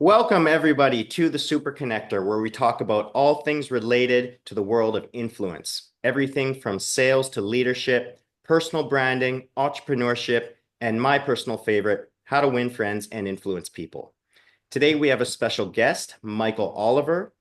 Welcome, everybody, to the Super Connector, where we talk about all things related to the world of influence. Everything from sales to leadership, personal branding, entrepreneurship, and my personal favorite, how to win friends and influence people. Today, we have a special guest, Michael Oliver.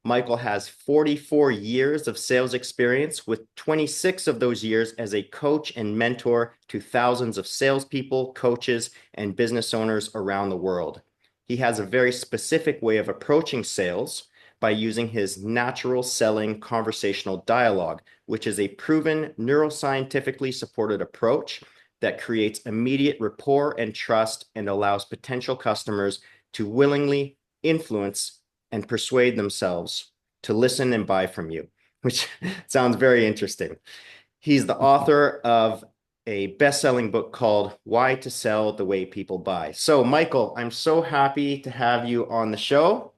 Michael has 44 years of sales experience, with 26 of those years as a coach and mentor to thousands of salespeople, coaches, and business owners around the world. He has a very specific way of approaching sales by using his natural selling conversational dialogue, which is a proven neuroscientifically supported approach that creates immediate rapport and trust and allows potential customers to willingly influence and persuade themselves to listen and buy from you, which sounds very interesting. He's the author of a best-selling book called Why to Sell the Way People Buy. So, Michael, I'm so happy to have you on the show.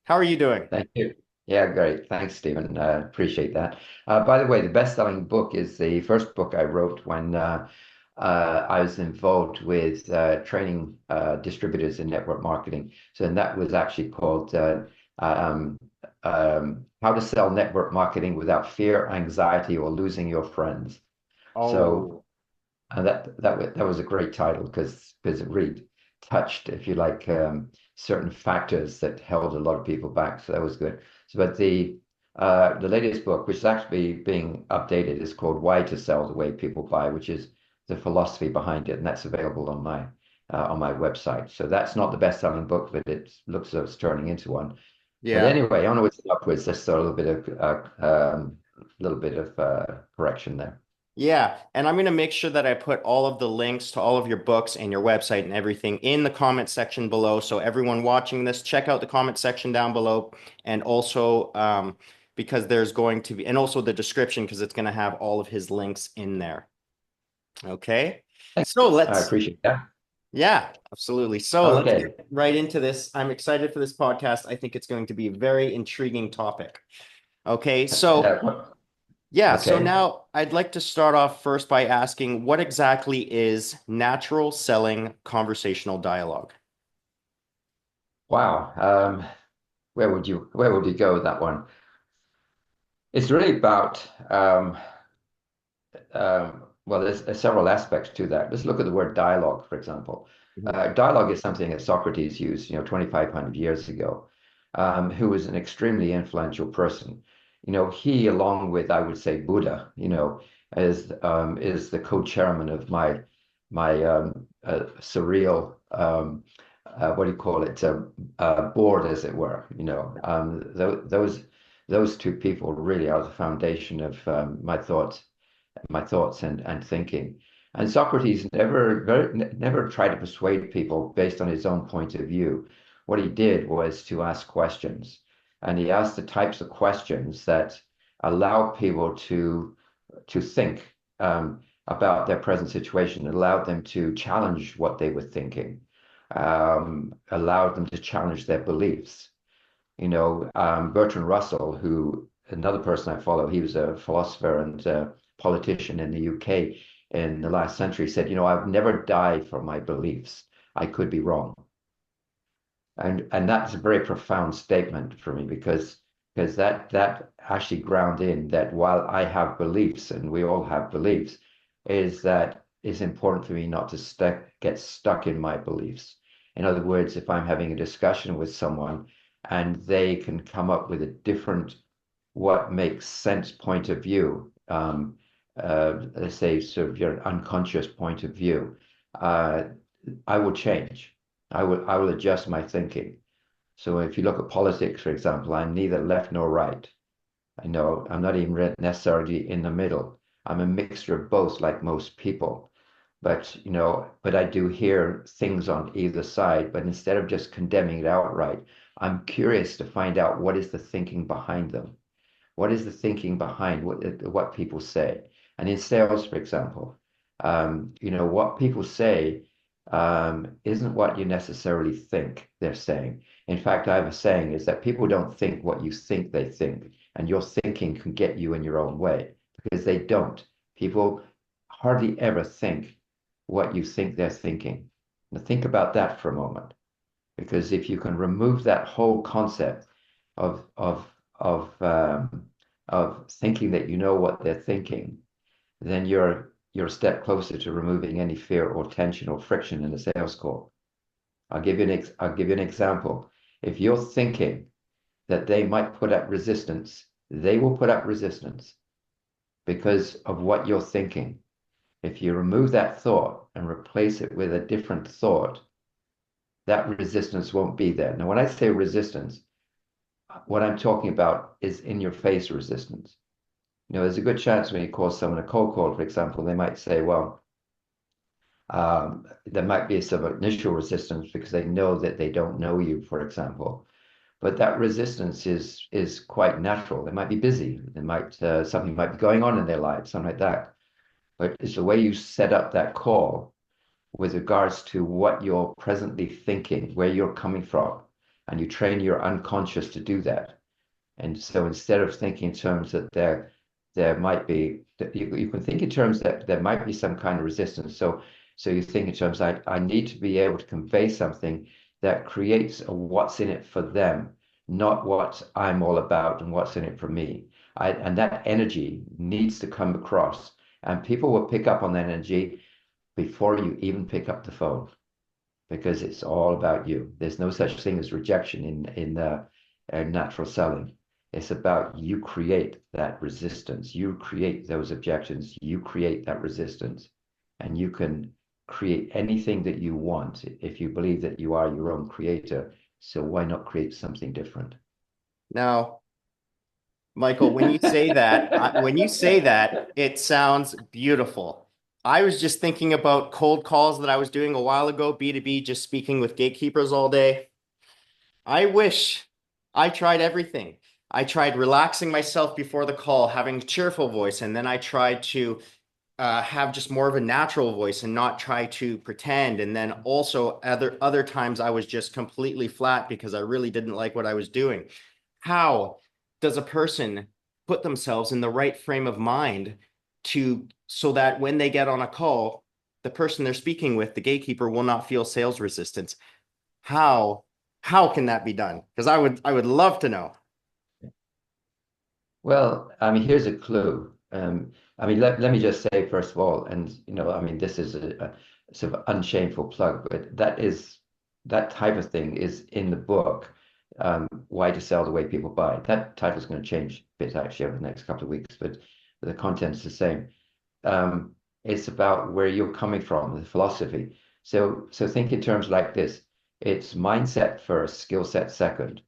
How are you doing? Thank you. Yeah, great. Thanks, Stephen. Appreciate that. By the way, the best-selling book is the first book I wrote when I was involved with training distributors in network marketing. So, and that was actually called um, How to Sell Network Marketing Without Fear, Anxiety, or Losing Your Friends. So, Oh, that was a great title because it really touched, if you like, certain factors that held a lot of people back. So that was good. So, but the latest book, which is actually being updated, is called Why to Sell the Way People Buy, which is the philosophy behind it, and that's available on my website. So that's not the best-selling book, but it looks as though it's turning into one. But yeah. anyway, onwards and upwards. Just a little bit of correction there. Yeah, and I'm going to make sure that I put all of the links to all of your books and your website and everything in the comment section below. So everyone watching this, check out the comment section down below, and also because there's going to be, and also the description because it's going to have all of his links in there. Okay, Thank so you. I let's, appreciate that. yeah, absolutely. So let's Okay. get right into this. I'm excited for this podcast. I think it's going to be a very intriguing topic. Okay, so. Uh, Yeah, so okay. now I'd like to start off first by asking what exactly is natural selling conversational dialogue? Wow. Where would you go with that one? It's really about well, there's several aspects to that. Let's look at the word dialogue, for example. Mhm. Dialogue is something that Socrates used, 2,500 years ago, who was an extremely influential person. He, along with, I would say, Buddha, is the co-chairman of my surreal, what do you call it, board, as it were. Those two people really are the foundation of my thoughts and thinking. And Socrates never tried to persuade people based on his own point of view. What he did was to ask questions, and he asked the types of questions that allow people to think about their present situation, allowed them to challenge what they were thinking, allowed them to challenge their beliefs. Bertrand Russell, who another person I follow, he was a philosopher and politician in the UK in the last century, said, I've never died for my beliefs. I could be wrong. And that's a very profound statement for me because that actually ground in that while I have beliefs and we all have beliefs, is that it's important for me not to get stuck in my beliefs. In other words, if I'm having a discussion with someone and they can come up with a different, what makes sense point of view, let's say sort of your unconscious point of view, uh, I will change. I will adjust my thinking. So if you look at politics, for example, I'm neither left nor right. I know I'm not even necessarily in the middle. I'm a mixture of both, like most people. But I do hear things on either side. But instead of just condemning it outright, I'm curious to find out what is the thinking behind them. What is the thinking behind what people say? And in sales, for example, what people say isn't what you necessarily think they're saying. In fact, I have a saying is that people don't think what you think they think, and your thinking can get you in your own way because they don't. People hardly ever think what you think they're thinking. Now think about that for a moment. Because if you can remove that whole concept of of um, of thinking that you know what they're thinking, then you're a step closer to removing any fear or tension or friction in a sales call. I'll give you an example. If you're thinking that they might put up resistance, they will put up resistance because of what you're thinking. If you remove that thought and replace it with a different thought, that resistance won't be there. Now, when I say resistance, what I'm talking about is in your face resistance. There's a good chance when you call someone a cold call, for example, they might say, well, there might be some initial resistance because they know that they don't know you, for example. But that resistance is quite natural. They might be busy. They might something might be going on in their lives, something like that. But it's the way you set up that call with regards to what you're presently thinking, where you're coming from, and you train your unconscious to do that. And so instead of thinking in terms that there might be, you can think in terms that there might be some kind of resistance. So you think in terms, I need to be able to convey something that creates a what's in it for them, not what I'm all about and what's in it for me. And that energy needs to come across, and people will pick up on that energy before you even pick up the phone because it's all about you. There's no such thing as rejection in natural selling. It's about you create that resistance, you create those objections, you create that resistance, and you can create anything that you want if you believe that you are your own creator. So why not create something different? Now, Michael, when you say that, it sounds beautiful. I was just thinking about cold calls that I was doing a while ago, B2B, just speaking with gatekeepers all day. I wish I tried everything. I tried relaxing myself before the call, having a cheerful voice, and then I tried to have just more of a natural voice and not try to pretend. And then also other times I was just completely flat because I really didn't like what I was doing. How does a person put themselves in the right frame of mind to so that when they get on a call, the person they're speaking with, the gatekeeper, will not feel sales resistance? How how can that be done? Because I would love to know. Well, I mean, here's a clue. I mean, let me just say first of all, and I mean, this is a sort of unshameful plug, but that type of thing is in the book, Why to Sell the Way People Buy. That title is going to change a bit actually over the next couple of weeks, but the content's the same. It's about where you're coming from, the philosophy. So think in terms like this. It's mindset first, skill set second.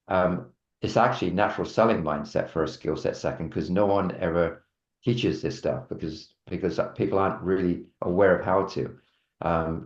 Um, it's actually natural selling mindset first, skill set second, because no one ever teaches this stuff because people aren't really aware of how to.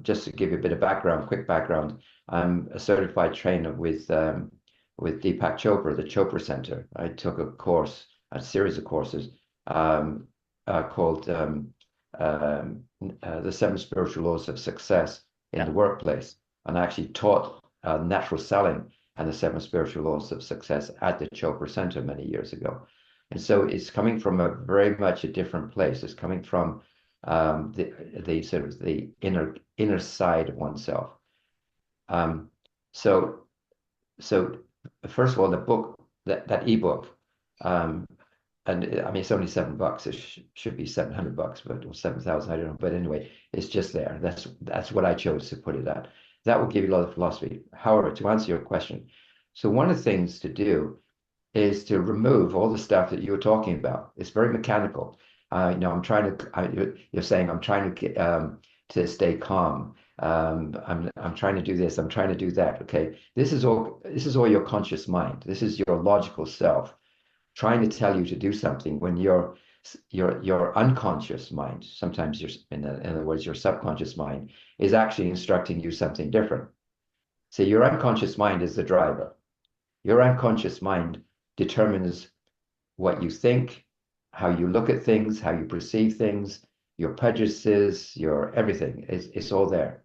Just to give you a bit of background, quick background, I'm a certified trainer with Deepak Chopra, the Chopra Center. I took a course, a series of courses called The Seven Spiritual Laws of Success in Yeah. the Workplace, and I actually taught natural selling and the seven spiritual laws of success at the Chopra Center many years ago. And so it's coming from a very much a different place. It's coming from the sort of the inner side of oneself. Um, so so first of all, the book that ebook, um, and I mean it's only $7. It should be $700, but or 7,000. I don't know. But anyway, it's just there. That's what I chose to put it at. That will give you a lot of philosophy. However, to answer your question, so one of the things to do is to remove all the stuff that you were talking about. It's very mechanical. I'm trying to. You're saying I'm trying to get to stay calm. I'm trying to do this. I'm trying to do that. Okay, this is all. This is all your conscious mind. This is your logical self trying to tell you to do something when your unconscious mind, sometimes in other words, your subconscious mind is actually instructing you something different. So your unconscious mind is the driver. Your unconscious mind determines what you think, how you look at things, how you perceive things, your prejudices, your everything. It's all there.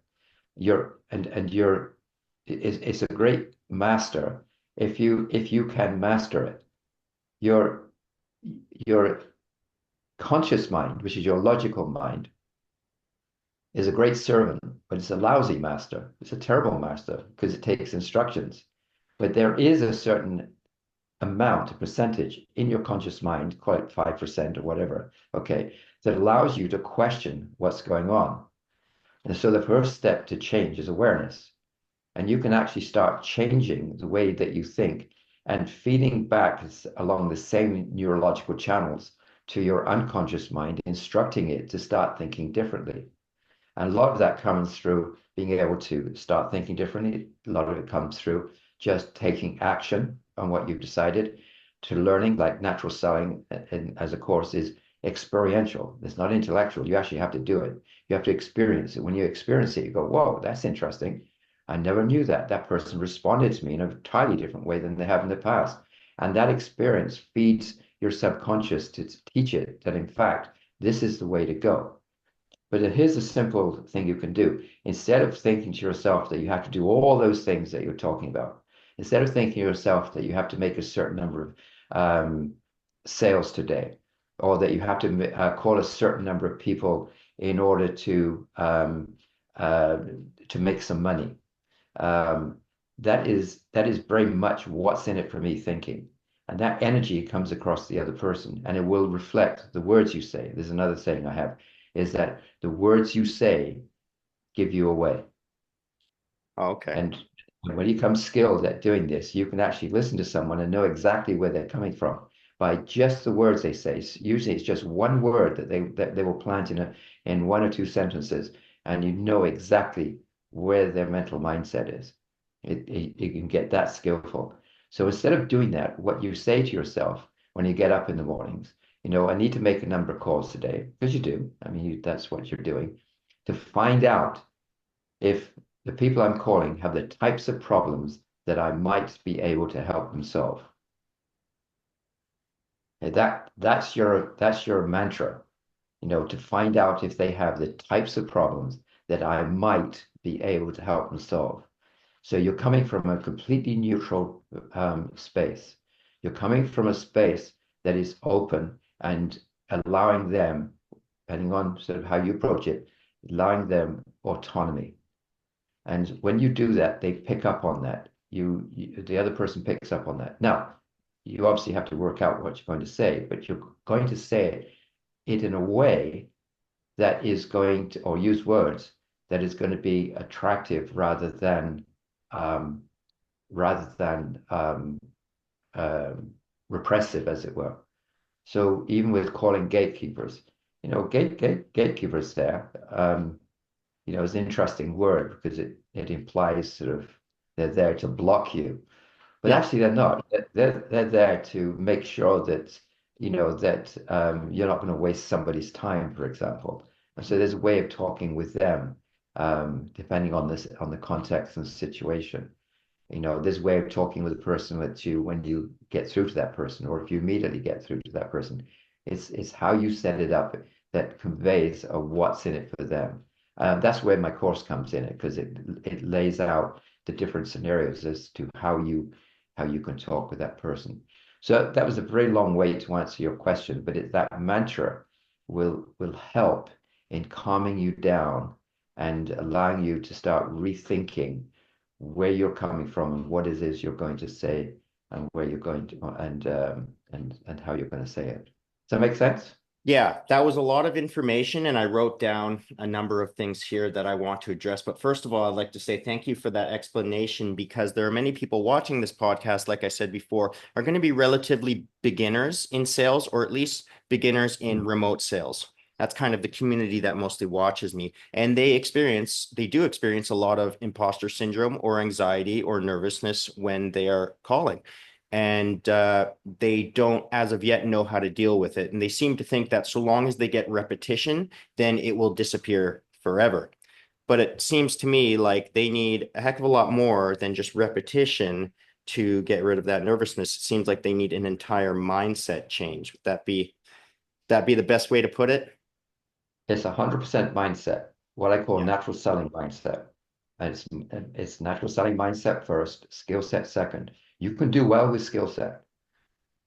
It's a great master if you can master it. Your your conscious mind, which is your logical mind, is a great servant, but it's a lousy master. It's a terrible master because it takes instructions. But there is a certain amount, a percentage in your conscious mind, call it 5% or whatever, okay, that allows you to question what's going on. And so the first step to change is awareness. And you can actually start changing the way that you think and feeding back along the same neurological channels to your unconscious mind, instructing it to start thinking differently. And a lot of that comes through being able to start thinking differently. A lot of it comes through just taking action on what you've decided, to learning, like natural selling as a course is experiential. It's not intellectual. You actually have to do it. You have to experience it. When you experience it, you go, whoa, that's interesting. I never knew that. That person responded to me in a entirely different way than they have in the past. And that experience feeds your subconscious to teach it that, in fact, this is the way to go. But here's a simple thing you can do. Instead of thinking to yourself that you have to do all those things that you're talking about, instead of thinking to yourself that you have to make a certain number of sales today, or that you have to call a certain number of people in order to make some money, um, that is very much what's in it for me thinking. And that energy comes across the other person and it will reflect the words you say. There's another saying I have is that the words you say give you away. Okay. And when you become skilled at doing this, you can actually listen to someone and know exactly where they're coming from by just the words they say. Usually it's just one word that they will plant in one or two sentences, and you know exactly where their mental mindset is. You can get that skillful. So instead of doing that, what you say to yourself when you get up in the mornings, I need to make a number of calls today, because you do. I mean, that's what you're doing, to find out if the people I'm calling have the types of problems that I might be able to help them solve. And that's your mantra, to find out if they have the types of problems that I might be able to help them solve. So you're coming from a completely neutral space. You're coming from a space that is open and allowing them, depending on sort of how you approach it, allowing them autonomy. And when you do that, they pick up on that. The other person picks up on that. Now, you obviously have to work out what you're going to say, but you're going to say it in a way that is going to, or use words that is going to be attractive um, rather than repressive, as it were. So even with calling gatekeepers, gatekeepers there. Is an interesting word because it implies sort of they're there to block you, but Yeah. actually they're not. They're there to make sure that you're not going to waste somebody's time, for example. And so there's a way of talking with them, depending on the context and situation. There's a way of talking with a person that when you get through to that person, or if you immediately get through to that person, it's how you set it up that conveys what's in it for them. That's where my course comes in it, because it lays out the different scenarios as to how you can talk with that person. So that was a very long way to answer your question, but that mantra will help in calming you down and allowing you to start rethinking where you're coming from and what it is you're going to say and where you're going to and how you're going to say it. Does that make sense? Yeah, that was a lot of information, and I wrote down a number of things here that I want to address. But first of all, I'd like to say thank you for that explanation, because there are many people watching this podcast, like I said before, are going to be relatively beginners in sales, or at least beginners in remote sales. That's kind of the community that mostly watches me. And they do experience a lot of imposter syndrome or anxiety or nervousness when they are calling. And they don't, as of yet, know how to deal with it. And they seem to think that so long as they get repetition, then it will disappear forever. But it seems to me like they need a heck of a lot more than just repetition to get rid of that nervousness. It seems like they need an entire mindset change. Would that be the best way to put it? It's 100% mindset, what I call Yeah. natural selling mindset. And it's natural selling mindset first, skill set second. You can do well with skill set.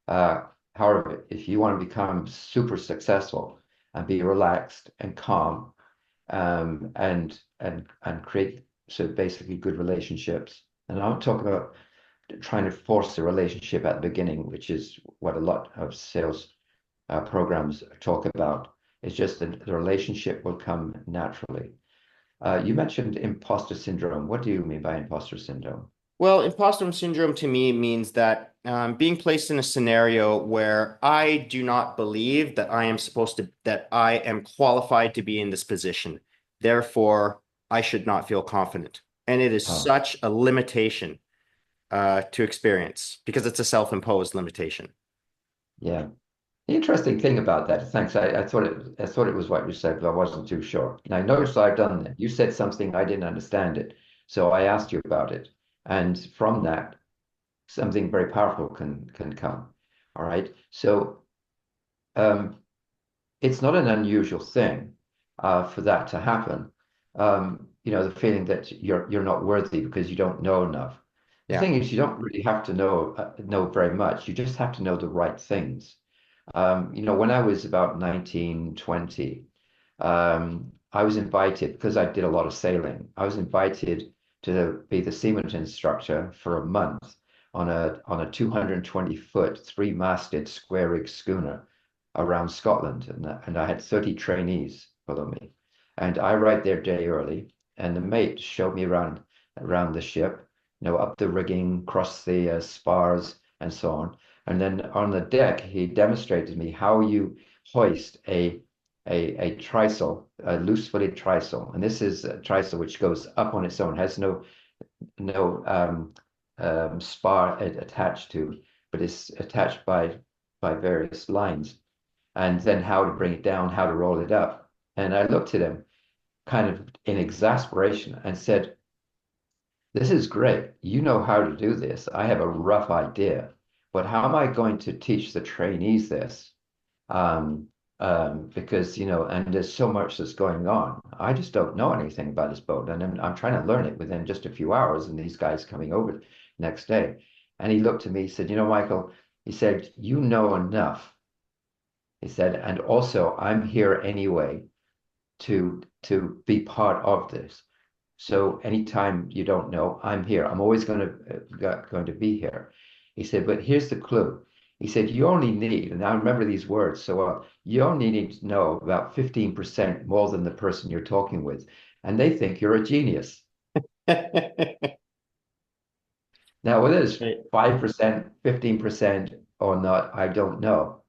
Uh, However, if you want to become super successful and be relaxed and calm and create so basically good relationships. And I'm talking about trying to force the relationship at the beginning, which is what a lot of sales programs talk about. It's just that the relationship will come naturally. You mentioned imposter syndrome. What do you mean by imposter syndrome? Well, imposter syndrome to me means that being placed in a scenario where I do not believe that that I am qualified to be in this position. Therefore, I should not feel confident. And it is Oh, such a limitation to experience because it's a self-imposed limitation. yeah. The interesting thing about that, thanks. I thought it was what you said, but I wasn't too sure. Now notice I've done that. You said something I didn't understand it, so I asked you about it, and from that, something very powerful can come. All right. So um, it's not an unusual thing for that to happen. The feeling that you're not worthy because you don't know enough. The Yeah. thing is, you don't really have to know very much. You just have to know the right things. When I was about 19, 20, I was invited because I did a lot of sailing. I was invited to be the seaman instructor for a month on a 220-foot, three-masted square rig schooner around Scotland, and I had 30 trainees follow me. And I arrived there a day early, and the mate showed me around the ship, up the rigging, across the spars, and so on. And then on the deck, he demonstrated to me how you hoist a trysail, a loose-footed trysail. And this is a trysail which goes up on its own, has no spar attached to, but is attached by various lines. And then how to bring it down, how to roll it up. And I looked at him kind of in exasperation and said, "This is great. You know how to do this. I have a rough idea, but how am I going to teach the trainees this? Because, and there's so much that's going on. I just don't know anything about this boat. And I'm trying to learn it within just a few hours. And these guys coming over next day." And he looked at me, he said, Michael, he said, "You know enough." He said, "And also I'm here anyway to be part of this. So anytime you don't know, I'm here. I'm always going to be here." He said, "But here's the clue." He said, "You only need," and I remember these words so well, "you only need to know about 15% more than the person you're talking with, and they think you're a genius." Now, whether it's Right. 5%, 15% or not, I don't know.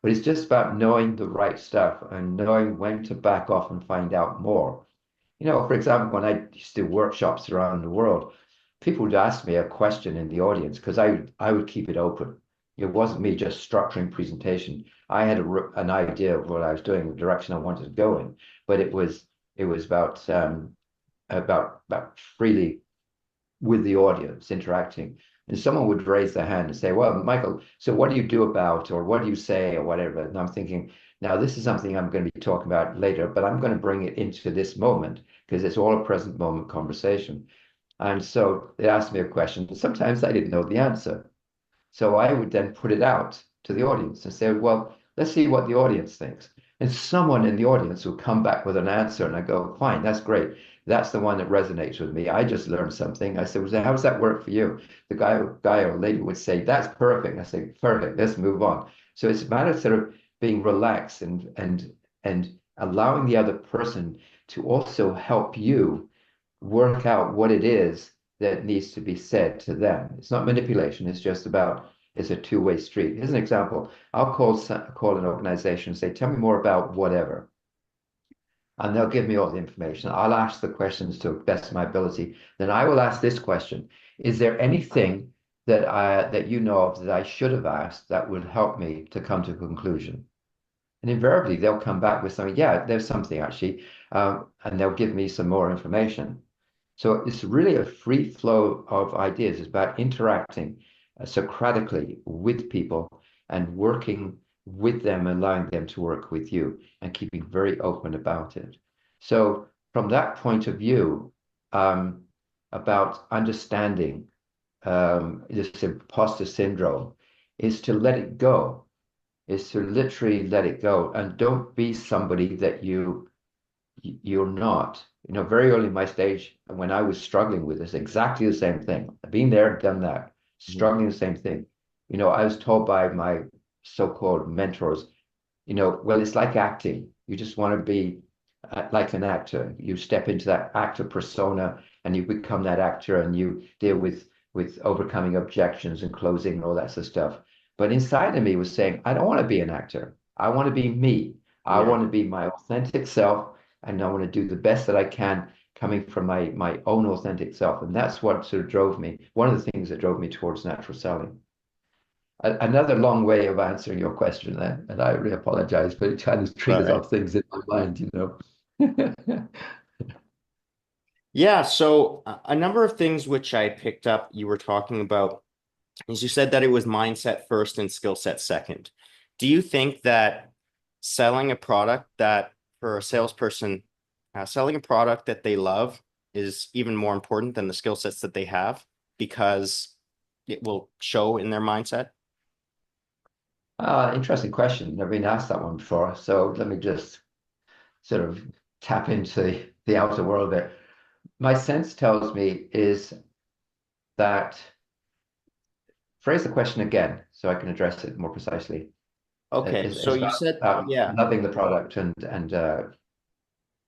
But it's just about knowing the right stuff and knowing when to back off and find out more. For example, when I used to do workshops around the world, people would ask me a question in the audience because I would keep it open. It wasn't me just structuring presentation. I had an idea of what I was doing, the direction I wanted to go in, but it was about freely with the audience interacting. And someone would raise their hand and say, "Well, Michael, so what do you do about, or what do you say, or whatever?" And I'm thinking, now this is something I'm going to be talking about later, but I'm going to bring it into this moment because it's all a present moment conversation. And so they asked me a question. Sometimes I didn't know the answer. So I would then put it out to the audience and say, "Well, let's see what the audience thinks." And someone in the audience would come back with an answer, and I go, "Fine, that's great. That's the one that resonates with me. I just learned something." I said, "Well, how does that work for you?" The guy or lady would say, "That's perfect." I say, "Perfect. Let's move on." So it's a matter of sort of being relaxed and allowing the other person to also help you work out what it is that needs to be said to them. It's not manipulation. It's a two-way street. Here's an example. I'll call an organization and say, "Tell me more about whatever." And they'll give me all the information. I'll ask the questions to the best of my ability. Then I will ask this question: Is there anything that you know of that I should have asked that would help me to come to a conclusion? And invariably, they'll come back with something. "Yeah, there's something actually," and they'll give me some more information. So it's really a free flow of ideas. It's about interacting Socratically with people and working with them, allowing them to work with you, and keeping very open about it. So from that point of view, um, about understanding this imposter syndrome is to let it go, is to literally let it go, and don't be somebody that you you're not. Very early in my stage, when I was struggling with this, exactly the same thing. I've been there, done that, Mhm. struggling the same thing. I was told by my so-called mentors, well, it's like acting. You just want to be like an actor. You step into that actor persona and you become that actor and you deal with overcoming objections and closing and all that sort of stuff. But inside of me was saying, I don't want to be an actor. I want to be me. I Yeah. want to be my authentic self, and I want to do the best that I can coming from my own authentic self. And that's what sort of drove me, one of the things that drove me towards natural selling. Another long way of answering your question there, and I really apologize, but it kind of All triggers right. off things in my mind. Yeah. So a number of things which I picked up you were talking about is you said that it was mindset first and skill set second. Do you think that selling a product that for a salesperson, selling a product that they love is even more important than the skill sets that they have because it will show in their mindset? Interesting question. Never been asked that one before. So let me just sort of tap into the outer world there. My sense tells me is that, phrase the question again so I can address it more precisely. Okay, so It's you about, said, yeah. loving the product and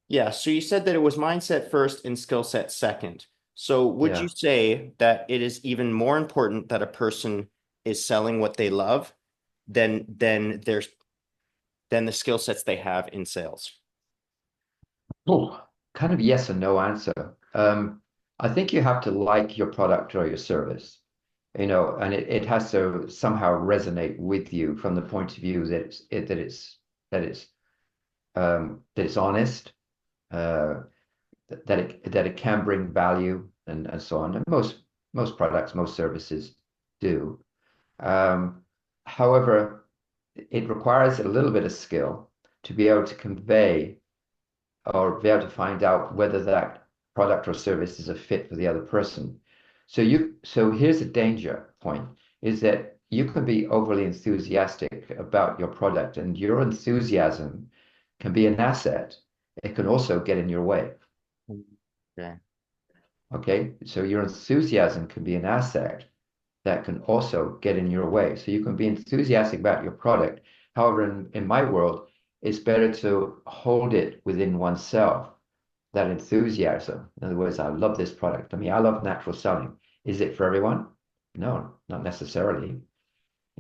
Yeah, so you said that it was mindset first and skill set second. So would you yeah. say that it is even more important that a person is selling what they love than the skill sets they have in sales? Oh, kind of yes and no answer. I think you have to like your product or your service, and it has to somehow resonate with you from the point of view that it's that it's honest, uh, that it can bring value and so on. And most products, most services do. Um, However, it requires a little bit of skill to be able to convey or be able to find out whether that product or service is a fit for the other person. So here's the danger point is that you can be overly enthusiastic about your product, and your enthusiasm can be an asset. It can also get in your way. Okay. Okay. So your enthusiasm can be an asset that can also get in your way. So you can be enthusiastic about your product. However, in my world, it's better to hold it within oneself, that enthusiasm. In other words, I love this product. I mean, I love natural selling. Is it for everyone? No, not necessarily.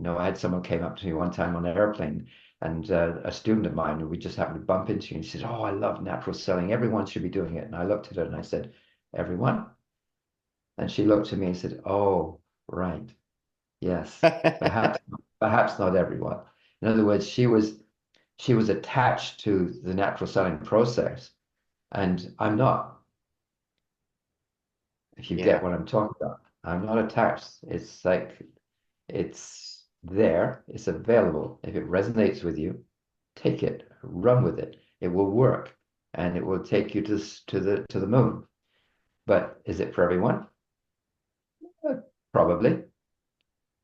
I had someone came up to me one time on an airplane, and a student of mine who we just happened to bump into, and he said, "Oh, I love natural selling. Everyone should be doing it." And I looked at her and I said, "Everyone?" And she looked at me and said, "Oh, right. Yes, perhaps, perhaps not everyone." In other words, she was attached to the natural selling process, and I'm not. If you Yeah. get what I'm talking about, I'm not attached. It's like it's there, it's available. If it resonates with you, take it, run with it. It will work, and it will take you to the moon. But is it for everyone? Probably,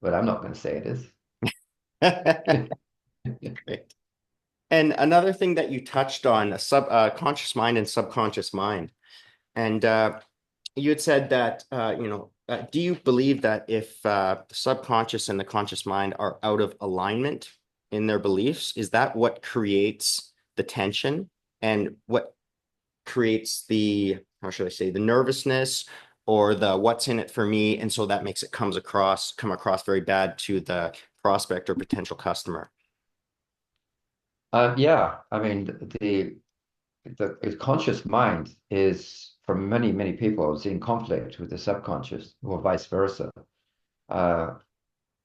but I'm not going to say it is. Great. And another thing that you touched on, a conscious mind and subconscious mind. And you had said that, do you believe that if the subconscious and the conscious mind are out of alignment in their beliefs, is that what creates the tension and what creates the, how should I say, the nervousness or the what's in it for me? And so that makes it come across very bad to the prospect or potential customer. Yeah, I mean the conscious mind is for many many people is in conflict with the subconscious or vice versa. Uh,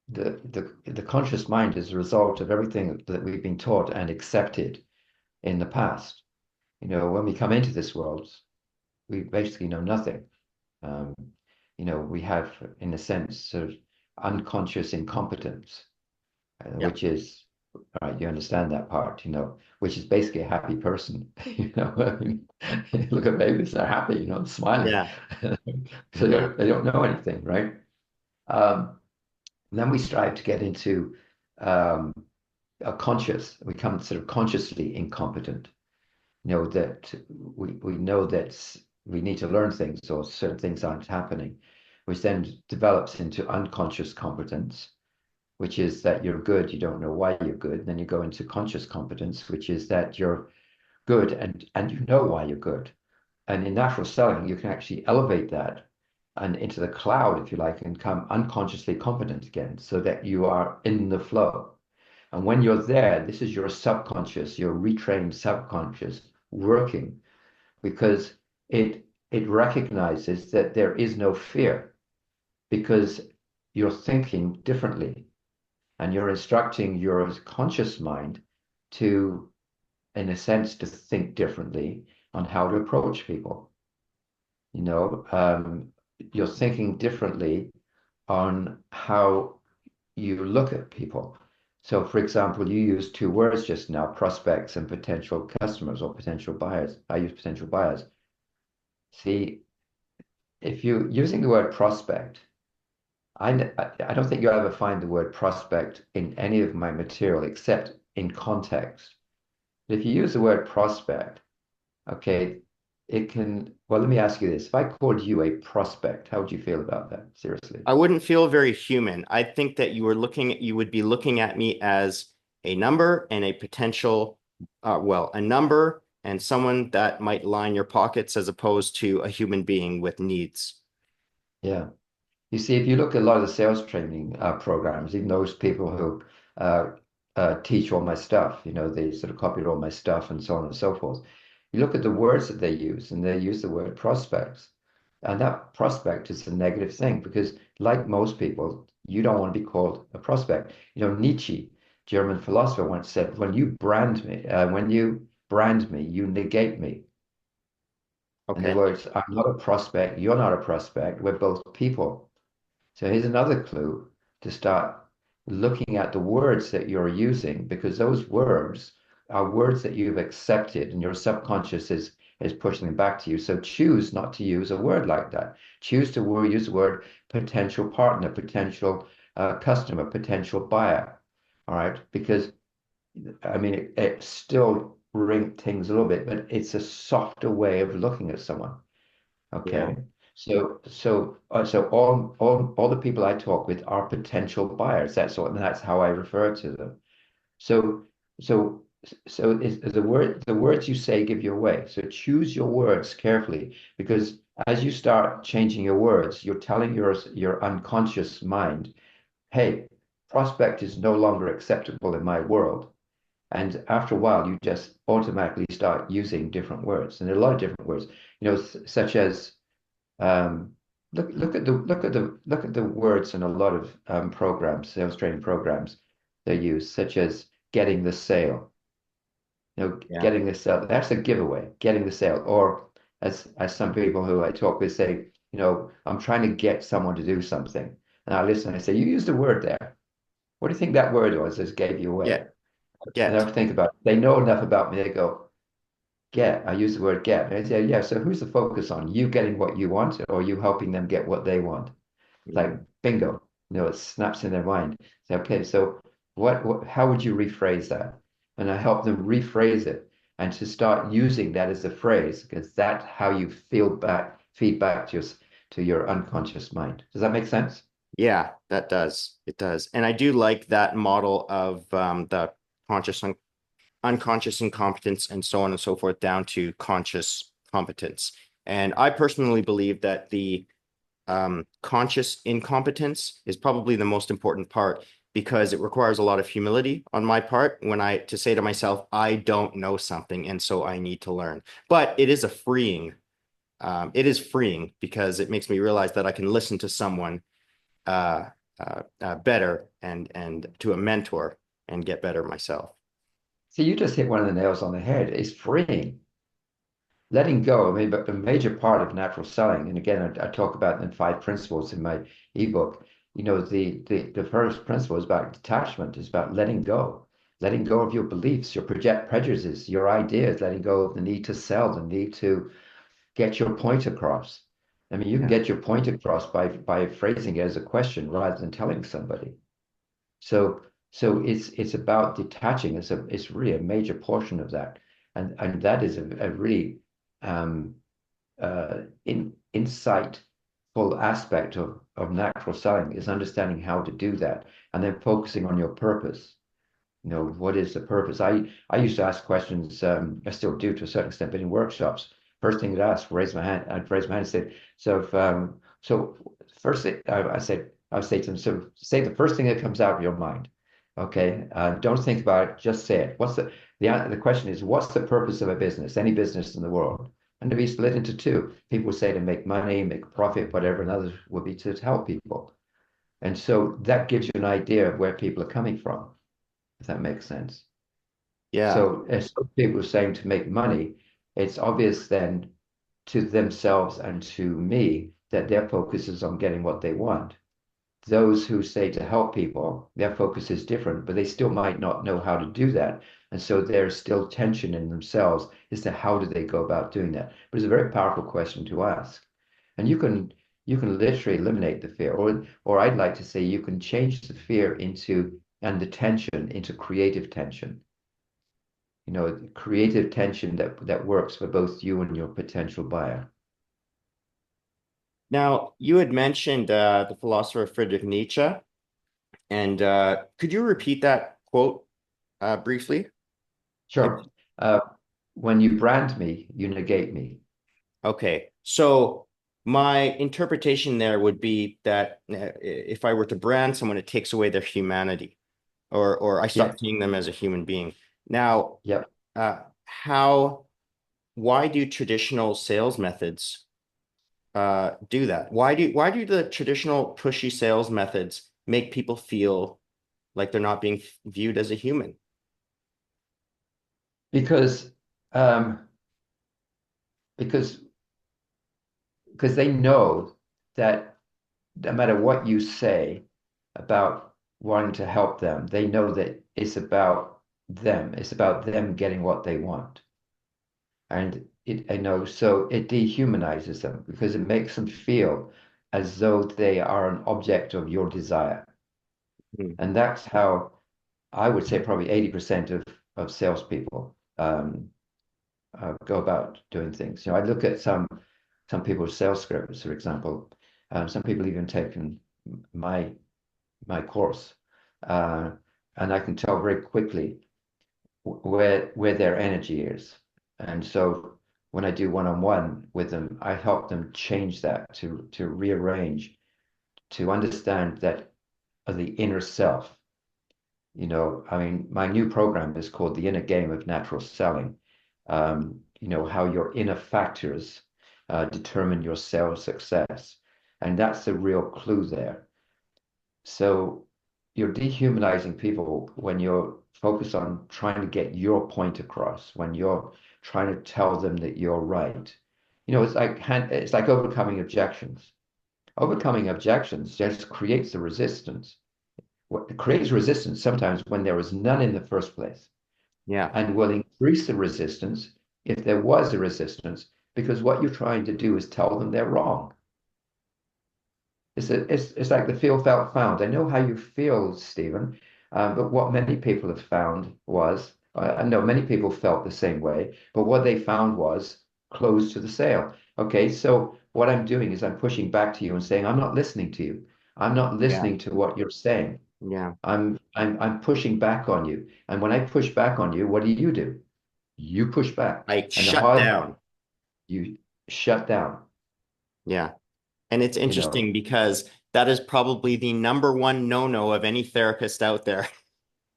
the conscious mind is a result of everything that we've been taught and accepted in the past. When we come into this world, we basically know nothing. Um, we have, in a sense, sort of unconscious incompetence, Yeah. which is, all right, you understand that part, which is basically a happy person. I mean, look at babies, they're happy, smiling. Yeah. So they Yeah. don't, they don't know anything, right? Um, and then we strive to get into a conscious, we become sort of consciously incompetent. that we know that we need to learn things or certain things aren't happening, which then develops into unconscious competence, which is that you're good, you don't know why you're good. Then you go into conscious competence, which is that you're good and you know why you're good. And in natural selling, you can actually elevate that and into the cloud, if you like, and come unconsciously competent again, so that you are in the flow. And when you're there, this is your subconscious, your retrained subconscious working because it recognizes that there is no fear because you're thinking differently and you're instructing your conscious mind to, in a sense, to think differently on how to approach people. You know, you're thinking differently on how you look at people. So, for example, you used two words just now, prospects and potential customers or potential buyers. I use potential buyers. See, if you're using the word prospect, I don't think you'll ever find the word prospect in any of my material except in context. If you use the word prospect, okay, it can, well, let me ask you this. If I called you a prospect, how would you feel about that? Seriously. I wouldn't feel very human. I think that you would be looking at me as a number and a potential, a number and someone that might line your pockets as opposed to a human being with needs. Yeah. You see, if you look at a lot of the sales training programs, even those people who uh, teach all my stuff, they sort of copied all my stuff and so on and so forth. You look at the words that they use, and they use the word prospects. And that prospect is a negative thing because, like most people, you don't want to be called a prospect. Nietzsche, German philosopher, once said, when you brand me, you negate me. In other Okay. words, I'm not a prospect, you're not a prospect, we're both people. So here's another clue to start looking at the words that you're using, because those words are words that you've accepted and your subconscious is pushing them back to you. So choose not to use a word like that. Choose to use the word potential partner, potential customer, potential buyer. All right. Because I mean, it still ring things a little bit, but it's a softer way of looking at someone. Yeah. Okay. So all the people I talk with are potential buyers. That's how I refer to them. So so the words you say give you away. So choose your words carefully because as you start changing your words, you're telling your unconscious mind, hey, prospect is no longer acceptable in my world. And after a while, you just automatically start using different words, and there are a lot of different words, such as um, look at the words in a lot of programs, sales training programs they use, such as getting the sale. Yeah. Getting the sale. That's a giveaway. Getting the sale, or as some people who I talk with say, I'm trying to get someone to do something, and I listen. I say, you used a word there. What do you think that word was that gave you away? Get. And I Get. think about it. They know enough about me. They go, get. I use the word get. And I say, yeah. So who's the focus on? You getting what you want, or you helping them get what they want? It's like Mhm. bingo. It snaps in their mind. Say, okay, so how would you rephrase that? And I help them rephrase it and to start using that as a phrase because that's how you feed back to your unconscious mind. Does that make sense? Yeah, that does. It does. And I do like that model of the conscious, unconscious incompetence and so on and so forth down to conscious competence. And I personally believe that the conscious incompetence is probably the most important part because it requires a lot of humility on my part when to say to myself, I don't know something and so I need to learn. But it is freeing because it makes me realize that I can listen to someone uh, better and to a mentor and get better myself. See, you just hit one of the nails on the head. It's freeing. Letting go. I mean, but a major part of natural selling, and again, I talk about in 5 principles in my ebook. The first principle is about detachment, is about letting go of your beliefs, your prejudices, your ideas, letting go of the need to sell, the need to get your point across. I mean, you can Yeah. get your point across by phrasing it as a question rather than telling somebody. So it's about detaching. It's really a major portion of that. And that is a really insightful aspect of natural selling, is understanding how to do that and then focusing on your purpose. What is the purpose? I used to ask questions, I still do to a certain extent, but in workshops, first thing I'd ask, I'd raise my hand and say, so first thing I would say to them, so say the first thing that comes out of your mind. Okay. Don't think about it, just say it. The question is, what's the purpose of a business, any business in the world? And to be split into two. People would say to make money, make a profit, whatever, and others would be to help people. And so that gives you an idea of where people are coming from, if that makes sense. Yeah. So as some people are saying to make money, it's obvious then to themselves and to me that their focus is on getting what they want. Those who say to help people, their focus is different, but they still might not know how to do that. And so there's still tension in themselves as to how do they go about doing that. But it's a very powerful question to ask. And you can literally eliminate the fear, or I'd like to say you can change the fear into and the tension into creative tension. Creative tension that works for both you and your potential buyer. Now, you had mentioned the philosopher Friedrich Nietzsche, and could you repeat that quote briefly? Like, Sure. Uh, when you brand me, you negate me. okay, so my interpretation there would be that if I were to brand someone, it takes away their humanity, or I stop Yep. seeing them as a human being. Now, Yep. how, why do traditional sales methods do that? Why do the traditional pushy sales methods make people feel like they're not being viewed as a human? Because um, because because they know that no matter what you say about wanting to help them, they know that it's about them. It's about them getting what they want. And so it dehumanizes them because it makes them feel as though they are an object of your desire. Hmm. And that's how I would say probably 80% of salespeople go about doing things. I look at some people's sales scripts, for example. Some people even taken my my course, uh, and I can tell very quickly where their energy is. And so when I do one-on-one with them, I help them change that to rearrange, to understand that of the inner self. I mean, my new program is called The Inner Game of Natural Selling. How your inner factors determine your sales success. And that's the real clue there. So you're dehumanizing people when you're focused on trying to get your point across, when you're trying to tell them that you're right. It's like overcoming objections. Overcoming objections just creates the resistance. What creates resistance sometimes when there was none in the first place, Yeah, and will increase the resistance if there was a resistance, because what you're trying to do is tell them they're wrong. It's like the feel, felt, found. I know how you feel, Stephen, but what many people have found was, I know many people felt the same way, but what they found was closed to the sale. Okay, so what I'm doing is I'm pushing back to you and saying, I'm not listening to you. I'm not yeah, listening to what you're saying. yeah. I'm pushing back on you. And when I push back on you, what do? You push back. Like And the shut hard down. you shut down, Yeah. And it's you know. interesting because that is probably the number one no-no of any therapist out there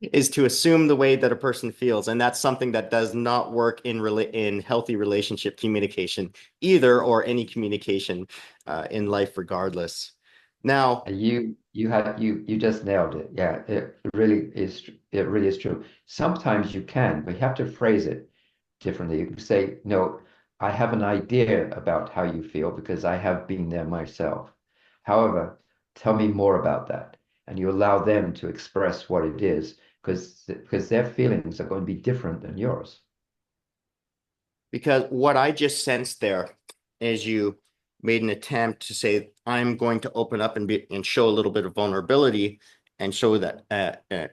is to assume the way that a person feels. And that's something that does not work in healthy relationship communication either, or any communication in life regardless. Now, You just nailed it. Yeah, it really is. It really is true. Sometimes you can, but you have to phrase it differently. You can say, "No, I have an idea about how you feel because I have been there myself. However, tell me more about that." And you allow them to express what it is because their feelings are going to be different than yours. because what I just sensed there is you made an attempt to say, I'm going to open up and show a little bit of vulnerability. and show that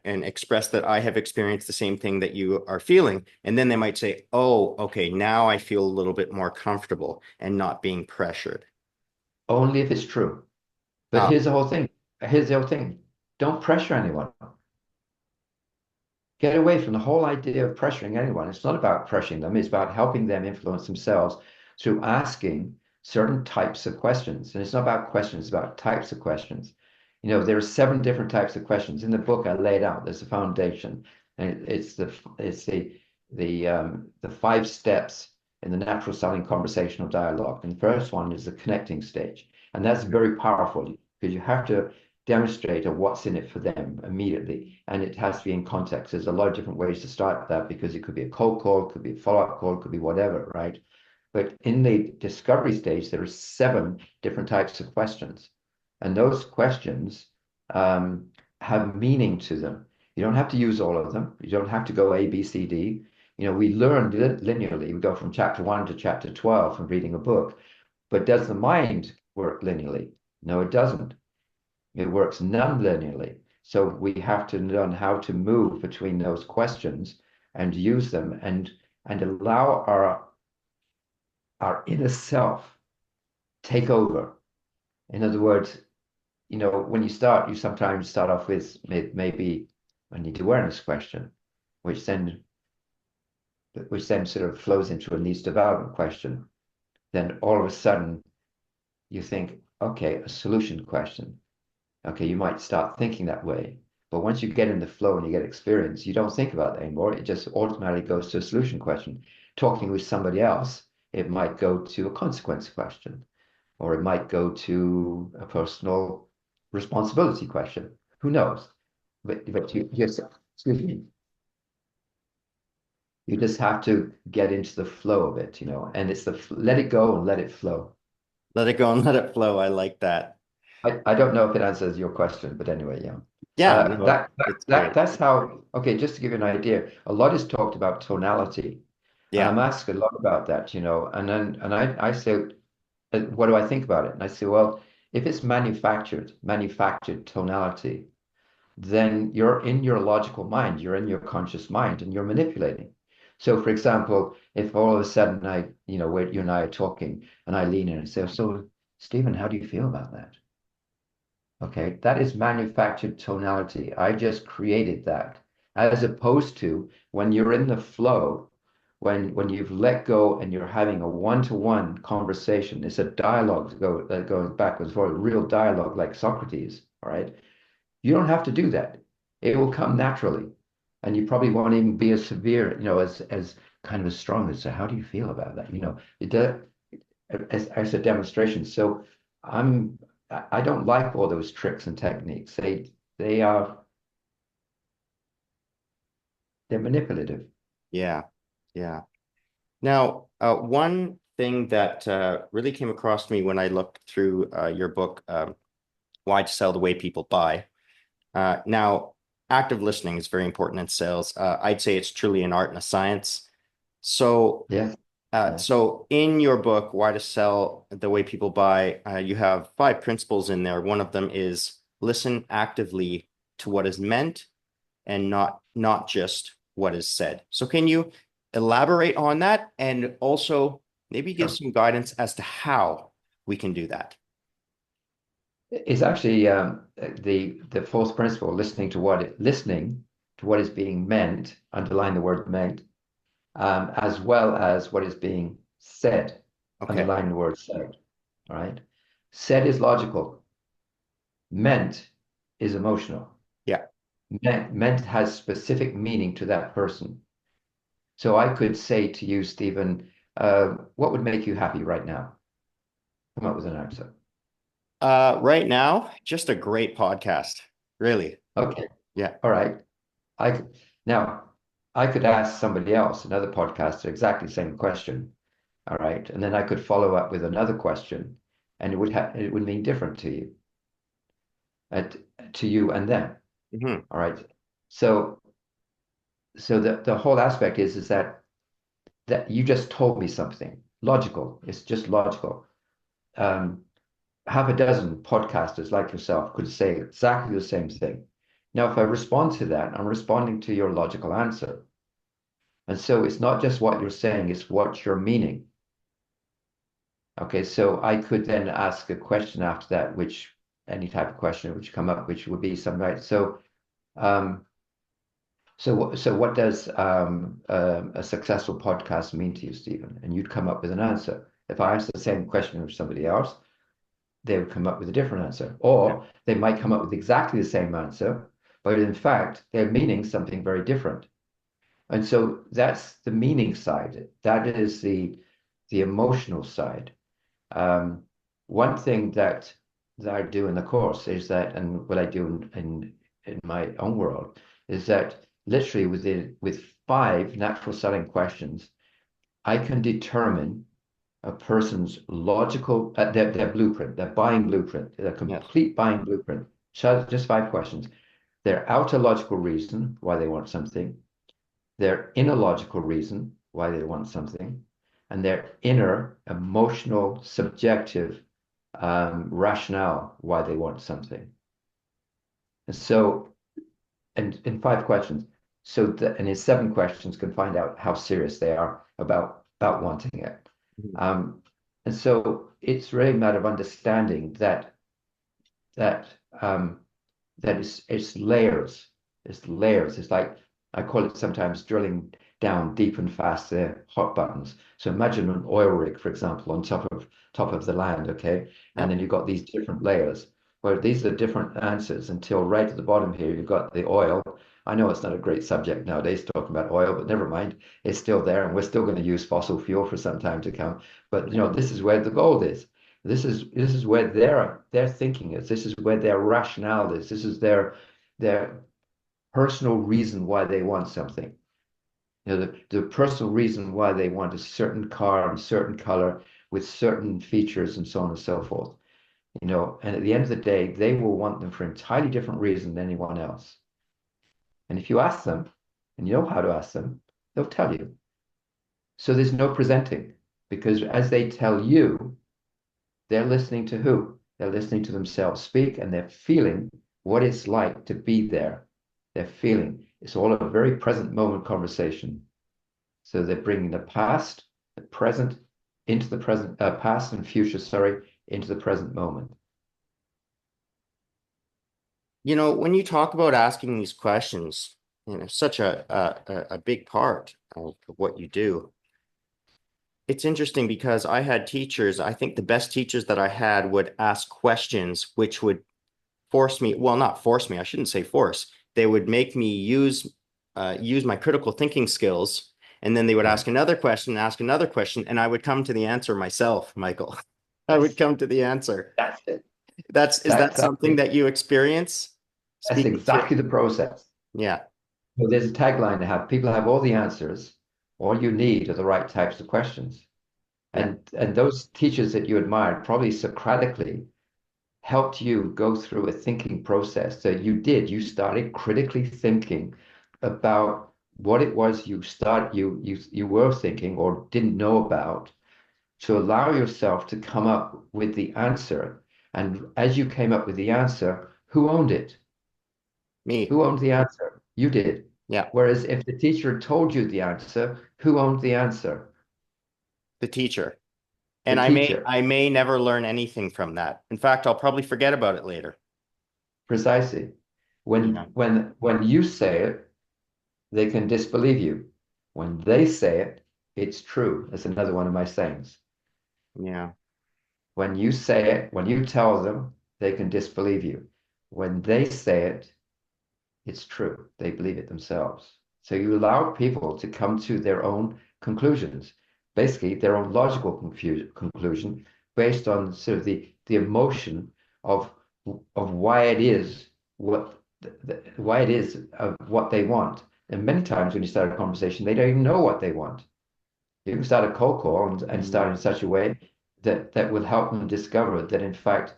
and express that I have experienced the same thing that you are feeling. And then they might say, oh, okay, now I feel a little bit more comfortable and not being pressured. Only if it's true. But Ah, here's the whole thing. Here's the whole thing. Don't pressure anyone. Get away from the whole idea of pressuring anyone. It's not about pressuring them. It's about helping them influence themselves through asking certain types of questions. And it's not about questions, it's about types of questions. You know, there are 7 different types of questions. In the book, I laid out, there's a foundation. And it's the 5 steps in the natural selling conversational dialogue. And the first one is the connecting stage. And that's very powerful because you have to demonstrate what's in it for them immediately. And it has to be in context. There's a lot of different ways to start that because it could be a cold call, it could be a follow-up call, it could be whatever, right? But in the discovery stage, there are 7 different types of questions. And those questions have meaning to them. You don't have to use all of them. You don't have to go A, B, C, D. You know, we learn linearly. We go from chapter 1 to chapter 12 from reading a book. But does the mind work linearly? No, it doesn't. It works non-linearly. So we have to learn how to move between those questions and use them and allow our inner self take over. In other words, you know, when you sometimes start off with maybe a need awareness question, which then sort of flows into a needs development question. Then all of a sudden you think, okay, a solution question. Okay, you might start thinking that way. But once you get in the flow and you get experience, you don't think about that anymore. It just automatically goes to a solution question. Talking with somebody else, it might go to a consequence question, or it might go to a personal responsibility question. Who knows? But you just, excuse me, you just have to get into the flow of it, you know, and it's let it go and let it flow. let it go and let it flow. I like that. I don't know if it answers your question, but anyway, yeah. Yeah, no, it's great. That's how, okay, just to give you an idea, a lot is talked about tonality. And Yeah. I'm asked a lot about that, you know, and I say, what do I think about it? And I say, well, if it's manufactured tonality, then you're in your logical mind, you're in your conscious mind, and you're manipulating. So, for example, if all of a sudden you know, where you and I are talking, and I lean in and say, so, Stephen, how do you feel about that? Okay, that is manufactured tonality. I just created that, as opposed to when you're in the flow, when you've let go and you're having a one-to-one conversation. It's a dialogue that goes backwards for a real dialogue like Socrates. All right, you don't have to do that. It will come naturally, and you probably won't even be as severe, you know, as kind of as strong as. So how do you feel about that? You know, it does as a demonstration. So I'm I don't like all those tricks and techniques. They are they're manipulative. Yeah. Yeah. Now, one thing that really came across me when I looked through your book, Why to Sell the Way People Buy. Now, active listening is very important in sales. I'd say it's truly an art and a science. So, Yeah, yeah. so in your book, Why to Sell the Way People Buy, you have 5 principles in there. One of them is listen actively to what is meant and not just what is said. So can you elaborate on that and also maybe give Sure. some guidance as to how we can do that? It's actually the fourth principle, listening to what is being meant, underline the word meant, as well as what is being said, Okay. underline the word said. All right. Said is logical. Meant is emotional. Yeah. Meant has specific meaning to that person. So I could say to you, Stephen, what would make you happy right now? Come up with an answer. Right now, just a great podcast. Really. Okay. Yeah. All right. Now I could ask somebody else, another podcaster, exactly the same question. All right. And then I could follow up with another question, and it would mean different to you, at, to you and them. Hmm. All right. So the whole aspect is that you just told me something logical. It's just logical. Um, half a dozen podcasters like yourself could say exactly the same thing. Now, if I respond to that, I'm responding to your logical answer. And so it's not just what you're saying, it's what you're meaning. Okay, so I could then ask a question after that, which any type of question which come up, which would be something right. Um, so what does a successful podcast mean to you, Stephen? And you'd come up with an answer. If I asked the same question of somebody else, they would come up with a different answer. Yeah. Or they might come up with exactly the same answer, but in fact, they're meaning something very different. And so that's the meaning side. That is the emotional side. Um, One thing that I do in the course is that, and what I do in my own world, is that literally with 5 natural selling questions, I can determine a person's logical their blueprint, their buying blueprint, their Yes. complete buying blueprint. Just 5 questions. Their outer logical reason why they want something, their inner logical reason why they want something, and their inner emotional, subjective rationale why they want something. And so, and in 5 questions, and in 7 questions can find out how serious they are about wanting it. Mhm. Um, and so it's really a matter of understanding that um, that it's layers. It's layers. It's like I call it sometimes drilling down deep and fast the hot buttons. So imagine an oil rig, for example, on top of the land, okay? And Yep. then you've got these different layers. Where these are different answers until right at the bottom here, you've got the oil. I know it's not a great subject nowadays talking about oil, but never mind. It's still there, and we're still going to use fossil fuel for some time to come. But this is where the gold is. This is where their thinking is. This is where their rationale is. This is their personal reason why they want something. The personal reason why they want a certain car and a certain color with certain features and so on and so forth. And at the end of the day, they will want them for an entirely different reason than anyone else. And if you ask them, and you know how to ask them, they'll tell you. So there's no presenting because as they tell you, they're listening to who? They're listening to themselves speak and they're feeling what it's like to be there. They're feeling it's all a very present moment conversation. So they're bringing the present into the present, past and future, sorry, into the present moment. When you talk about asking these questions, such a big part of what you do. It's interesting because I had teachers, I think the best teachers that I had would ask questions which would force me, well, not force me, I shouldn't say force. They would make me use my critical thinking skills, and then they would Yeah. ask another question, and I would come to the answer myself, Michael. I would Yes, come to the answer. that's it. Is that something that you experience? That's Speaking to, exactly the process. yeah, So there's a tagline to have people have all the answers. All you need are the right types of questions. yeah, And those teachers that you admired probably Socratically helped you go through a thinking process that you started critically thinking about what it was you were thinking or didn't know about to allow yourself to come up with the answer. And as you came up with the answer, who owned it? me, Who owned the answer? You did. yeah, Whereas if the teacher told you the answer, who owned the answer? the teacher. The And teacher. I may never learn anything from that. In fact, I'll probably forget about it later. Precisely. Yeah, When you say it, they can disbelieve you. When they say it, it's true. That's another one of my sayings. yeah, When you say it, when you tell them, they can disbelieve you. When they say it, it's true. They believe it themselves. So you allow people to come to their own conclusions, basically their own logical conclusion based on sort of the emotion of of why it is why it is of what they want. And many times when you start a conversation, they don't even know what they want. You can start a cold call and start yeah, in such a way that will help them discover that in fact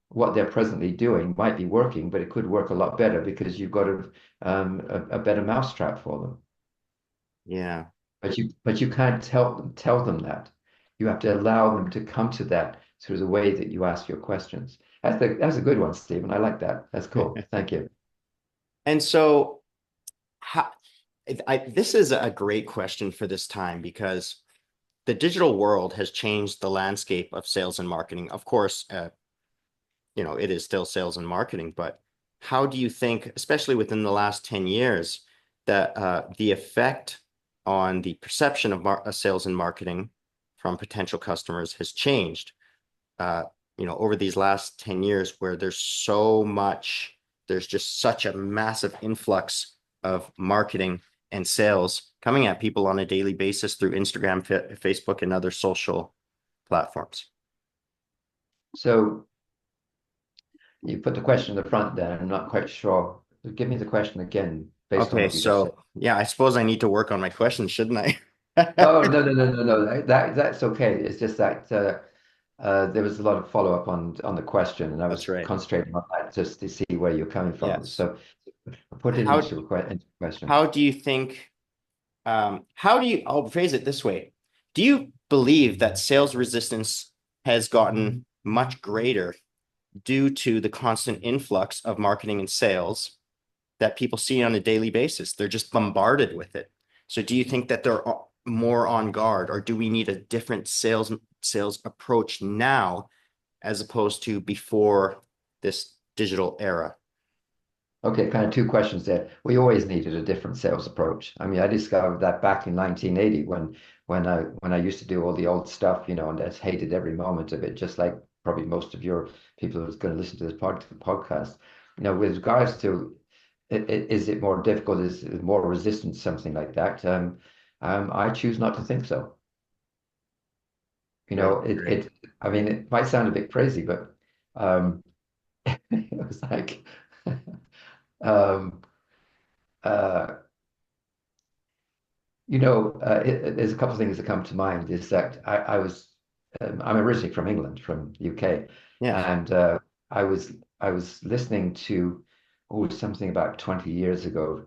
what they're presently doing might be working, but it could work a lot better because you've got a better mousetrap for them. yeah. But you can't tell them that. You have to allow them to come to that through the way that you ask your questions. That's a good one, Stephen. I like that. That's cool. Thank you. And so how, this is a great question for this time because the digital world has changed the landscape of sales and marketing. Of course, it is still sales and marketing, but how do you think, especially within the last 10 years, that the effect on the perception of sales and marketing from potential customers has changed, uh, over these last 10 years where there's just such a massive influx of marketing and sales coming at people on a daily basis through Instagram, Facebook, and other social platforms. So you put the question in the front there. I'm not quite sure. Give me the question again based on Okay, what you just said. so yeah, I suppose I need to work on my questions, shouldn't I? Oh, no, no, no, no, no. That's okay. It's just that there was a lot of follow-up on the question, and I That's was right. concentrating on that just to see where you're coming from. Yes. So put it How into a question. how do you think I'll phrase it this way. Do you believe that sales resistance has gotten much greater due to the constant influx of marketing and sales that people see on a daily basis? They're just bombarded with it. So do you think that they're more on guard, or do we need a different sales approach now as opposed to before this digital era? Okay, kind of two questions there. We always needed a different sales approach. I mean, I discovered that back in 1980 when I used to do all the old stuff, and I just hated every moment of it, just like probably most of your people who's going to listen to this podcast. With regards to is it more difficult, is it more resistant, something like that? I choose not to think so. Right, right. I mean, it might sound a bit crazy, but um, it was like um, uh, there's a couple of things that come to mind. Is that I'm originally from England, from UK, Yeah. and I was listening to something about 20 years ago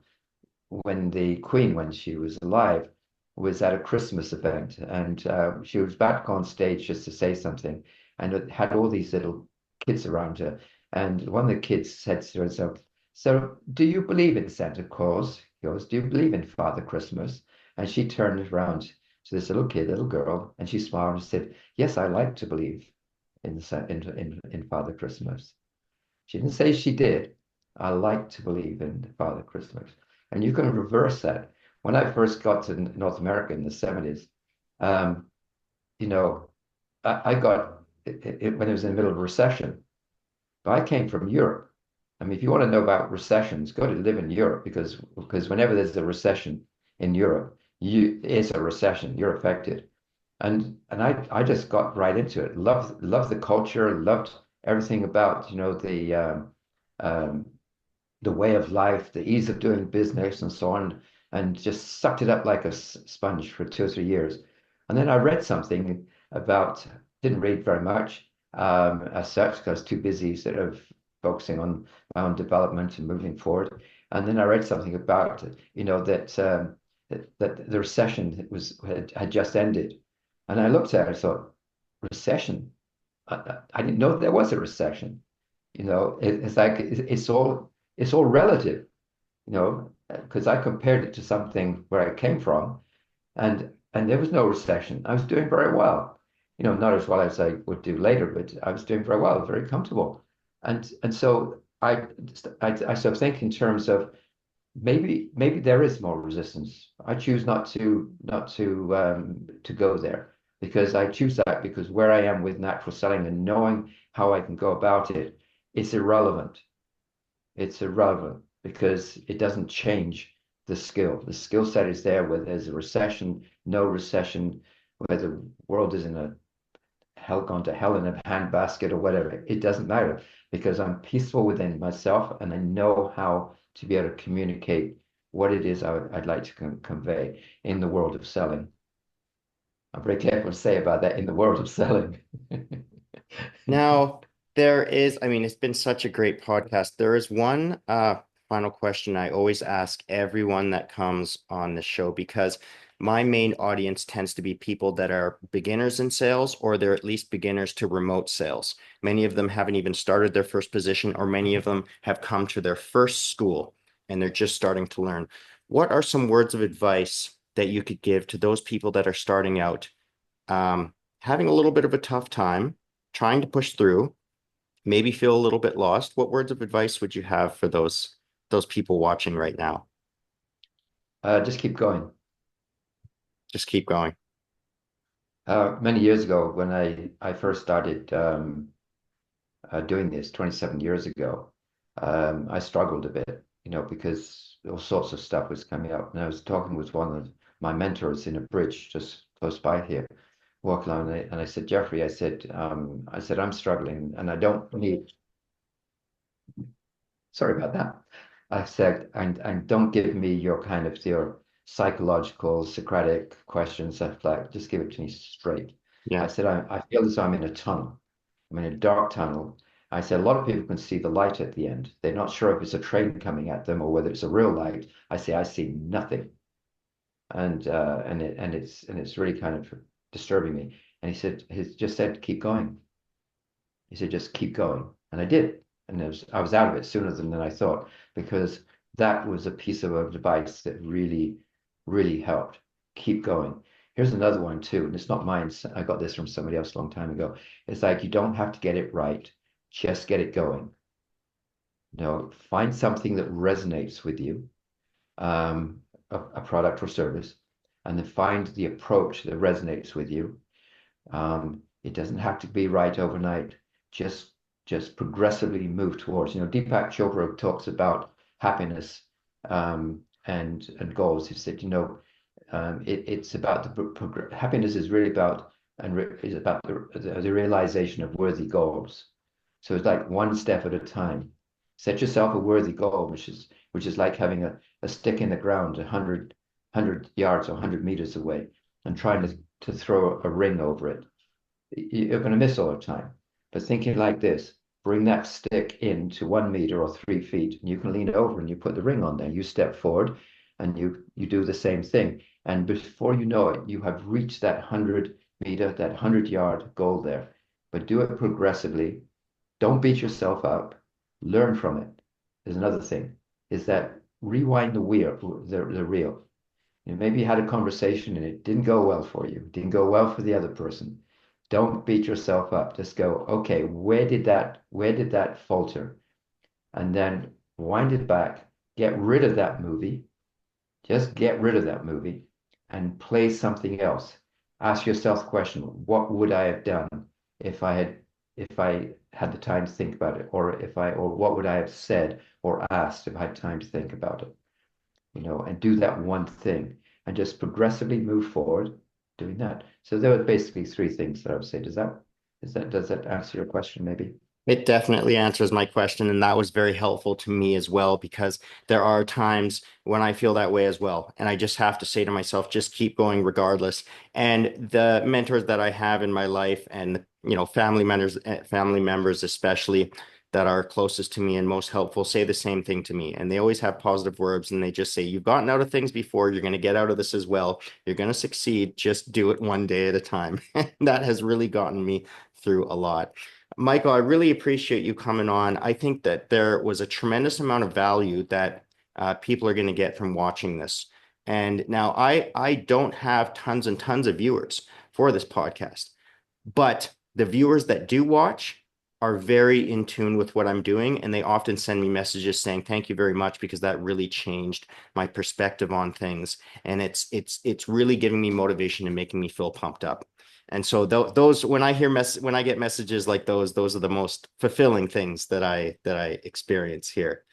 when the Queen, when she was alive, was at a Christmas event, and she was back on stage just to say something, and it had all these little kids around her, and one of the kids said to herself, "So, do you believe in Santa Claus?" He goes, "Do you believe in Father Christmas?" And she turned around to this little kid, little girl, and she smiled and said, "Yes, I like to believe in Father Christmas." She didn't say she did. I like to believe in Father Christmas. And you can reverse that. When I first got to North America in the 70s, um, you know, I got when it was in the middle of a recession. But I came from Europe. I mean, if you want to know about recessions, go to live in Europe because whenever there's a recession in Europe, it's a recession. You're affected. And I just got right into it. Loved the culture, loved everything about, um, the way of life, the ease of doing business, and so on, and just sucked it up like a sponge for 2 or 3 years. And then I read something about, didn't read very much as such, because too busy sort of focusing on my own development and moving forward. And then I read something about, that the recession had just ended. And I looked at it, I thought, recession? I didn't know there was a recession. It's like it's all relative, because I compared it to something where I came from, and there was no recession. I was doing very well, not as well as I would do later, but I was doing very well, very comfortable, and so I sort of think in terms of maybe there is more resistance. I choose not to go there because I choose that because where I am with natural selling and knowing how I can go about it, it's irrelevant. It's irrelevant because it doesn't change the skill. The skill set is there whether there's a recession, no recession, whether the world is in a hell gone to hell in a handbasket or whatever. It doesn't matter because I'm peaceful within myself and I know how to be able to communicate what it is I'd like to convey in the world of selling. I'm very careful to say about that in the world of selling. Now, it's been such a great podcast. There is one final question I always ask everyone that comes on the show because my main audience tends to be people that are beginners in sales or they're at least beginners to remote sales. Many of them haven't even started their first position, or many of them have come to their first school. and they're just starting to learn. What are some words of advice that you could give to those people that are starting out, having a little bit of a tough time, trying to push through, maybe feel a little bit lost? What words of advice would you have for those people watching right now? Just keep going. Just keep going. Many years ago, when I first started doing this 27 years ago, I struggled a bit, because all sorts of stuff was coming up. And I was talking with one of my mentors in a bridge just close by here, walk along, and I said, Jeffrey, I said, I'm struggling, and I don't need. Sorry about that. I said, and don't give me your psychological Socratic questions. Stuff like, just give it to me straight. I Yeah. said, I feel as though I'm in a tunnel. I'm in a dark tunnel. I said, a lot of people can see the light at the end. They're not sure if it's a train coming at them or whether it's a real light. I say, I see nothing. And it's really kind of disturbing me. And he just said, keep going. He said, just keep going. And I did. And I was out of it sooner than I thought, because that was a piece of advice that really, really helped. Keep going. Here's another one too, and it's not mine. I got this from somebody else a long time ago. It's like, you don't have to get it right, just get it going. Find something that resonates with you, a product or service, and then find the approach that resonates with you. It doesn't have to be right overnight. Just just progressively move towards. Deepak Chopra talks about happiness, and goals. He said, it's about happiness is really about is about the realization of worthy goals. So it's like one step at a time. Set yourself a worthy goal, which is like having a stick in the ground 100 yards or 100 meters away and trying to throw a ring over it. You're going to miss all the time. But thinking like this, bring that stick into 1 meter or 3 feet, and you can lean over and you put the ring on there. You step forward and you do the same thing. And before you know it, you have reached that 100 meter, that 100-yard goal there. But do it progressively. Don't beat yourself up. Learn from it. There's another thing, is that rewind the reel. Maybe you had a conversation and it didn't go well for you, didn't go well for the other person. Don't beat yourself up. Just go, okay, where did that falter? And then wind it back, get rid of that movie, just get rid of that movie and play something else. Ask yourself the question, what would I have done if I had the time to think about it? Or what would I have said or asked if I had time to think about it? And do that one thing and just progressively move forward doing that. So there are basically three things that I would say. Does that answer your question, maybe? It definitely answers my question, and that was very helpful to me as well, because there are times when I feel that way as well, and I just have to say to myself, just keep going regardless. And the mentors that I have in my life, and family members especially, that are closest to me and most helpful, say the same thing to me, and they always have positive words, and they just say, "You've gotten out of things before, you're going to get out of this as well. You're going to succeed. Just do it one day at a time." And that has really gotten me through a lot. Michael, I really appreciate you coming on. I think that there was a tremendous amount of value that people are going to get from watching this. And now I don't have tons and tons of viewers for this podcast, but the viewers that do watch are very in tune with what I'm doing, and they often send me messages saying thank you very much, because that really changed my perspective on things, and it's really giving me motivation and making me feel pumped up. And so those when I get messages like those are the most fulfilling things that I experience here.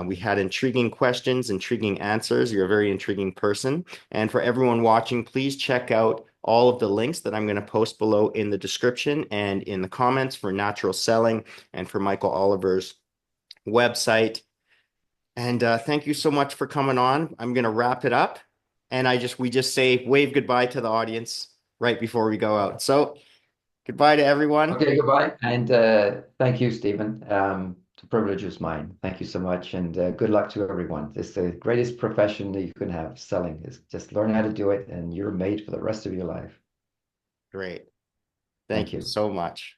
We had intriguing questions, intriguing answers. You're a very intriguing person. And for everyone watching, please check out all of the links that I'm going to post below in the description and in the comments for Natural Selling and for Michael Oliver's website. And thank you so much for coming on. I'm going to wrap it up. And we just say wave goodbye to the audience right before we go out. So goodbye to everyone. Okay, goodbye. And thank you, Stephen. The privilege was mine. Thank you so much. And good luck to everyone. It's the greatest profession that you can have, selling. Is just learn how to do it, and you're made for the rest of your life. Great. Thank Thank you you. so much.